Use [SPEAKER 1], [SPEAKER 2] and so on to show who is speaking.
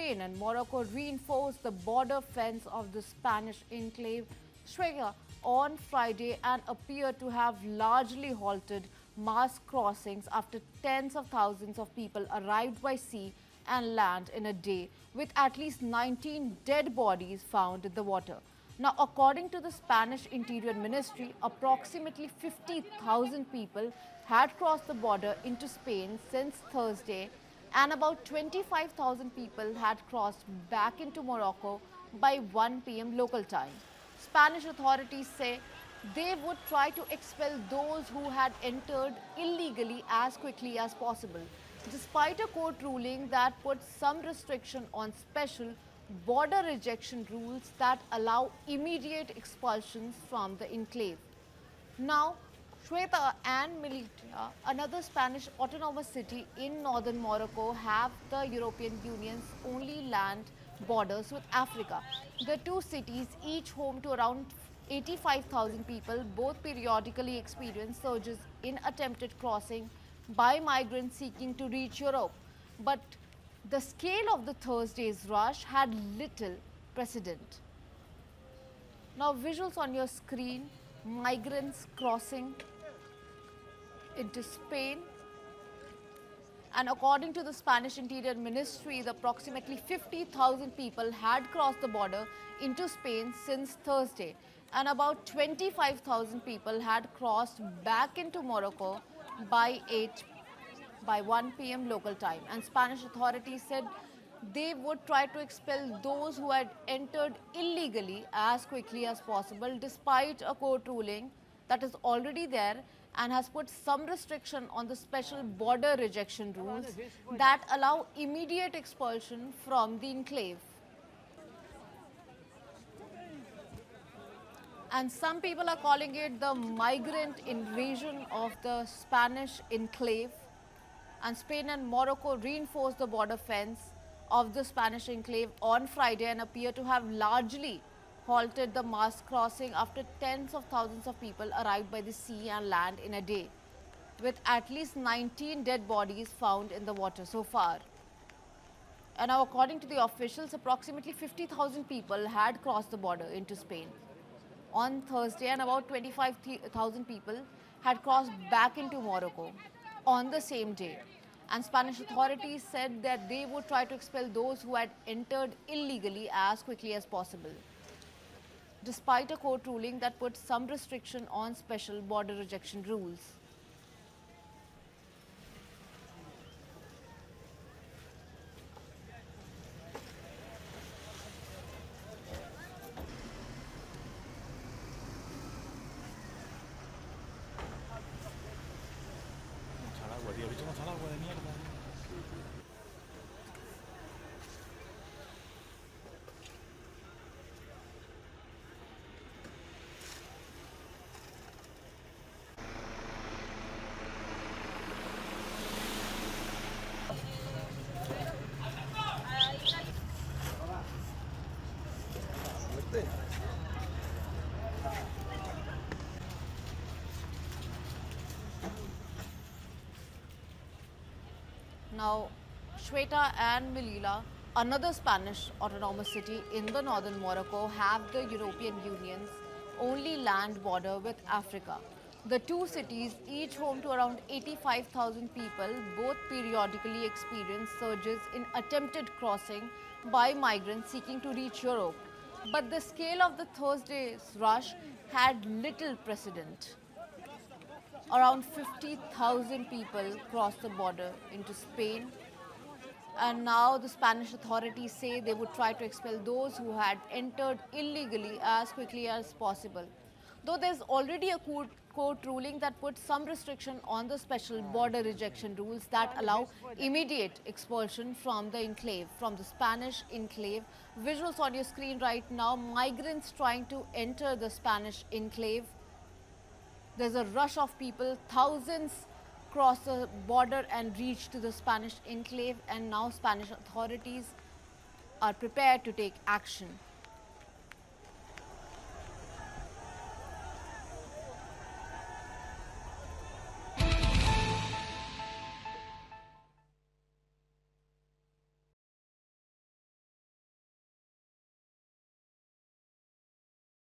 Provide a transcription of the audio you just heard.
[SPEAKER 1] Spain and Morocco reinforced the border fence of the Spanish enclave Ceuta on Friday and appear to have largely halted mass crossings after tens of thousands of people arrived by sea and land in a day, with at least 19 dead bodies found in the water. Now, according to the Spanish Interior Ministry, approximately 50,000 people had crossed the border into Spain since Thursday, and about 25,000 people had crossed back into Morocco by 1 p.m. local time. Spanish authorities say they would try to expel those who had entered illegally as quickly as possible, despite a court ruling that put some restriction on special border rejection rules that allow immediate expulsions from the enclave. Now, Ceuta and Melilla, another Spanish autonomous city in northern Morocco, have the European Union's only land borders with Africa. The two cities, each home to around 85,000 people, both periodically experience surges in attempted crossing by migrants seeking to reach Europe. But the scale of the Thursday's rush had little precedent. Now, visuals on your screen, migrants crossing into Spain. And according to the Spanish Interior Ministry, approximately 50,000 people had crossed the border into Spain since Thursday, and about 25,000 people had crossed back into Morocco by 1 p.m. local time. And Spanish authorities said they would try to expel those who had entered illegally as quickly as possible, despite a court ruling that is already there and has put some restriction on the special border rejection rules that allow immediate expulsion from the enclave. And some people are calling it the migrant invasion of the Spanish enclave. And Spain and Morocco reinforced the border fence of the Spanish enclave on Friday and appear to have largely halted the mass crossing after tens of thousands of people arrived by the sea and land in a day, with at least 19 dead bodies found in the water so far. And now, according to the officials, approximately 50,000 people had crossed the border into Spain on Thursday, and about 25,000 people had crossed back into Morocco on the same day. And Spanish authorities said that they would try to expel those who had entered illegally as quickly as possible, despite a court ruling that put some restriction on special border rejection rules.
[SPEAKER 2] Tío, bicho más al agua de mierda.
[SPEAKER 1] Now, Ceuta and Melilla, another Spanish autonomous city in the northern Morocco, have the European Union's only land border with Africa. The two cities, each home to around 85,000 people, both periodically experience surges in attempted crossing by migrants seeking to reach Europe. But the scale of the Thursday's rush had little precedent. Around 50,000 people crossed the border into Spain, and now the Spanish authorities say they would try to expel those who had entered illegally as quickly as possible. Though there's already a court ruling that puts some restriction on the special border rejection rules that allow immediate expulsion from the enclave, from the Spanish enclave. Visuals on your screen right now, migrants trying to enter the Spanish enclave. There's a rush of people, thousands cross the border and reach to the Spanish enclave, and now Spanish authorities are prepared to take action.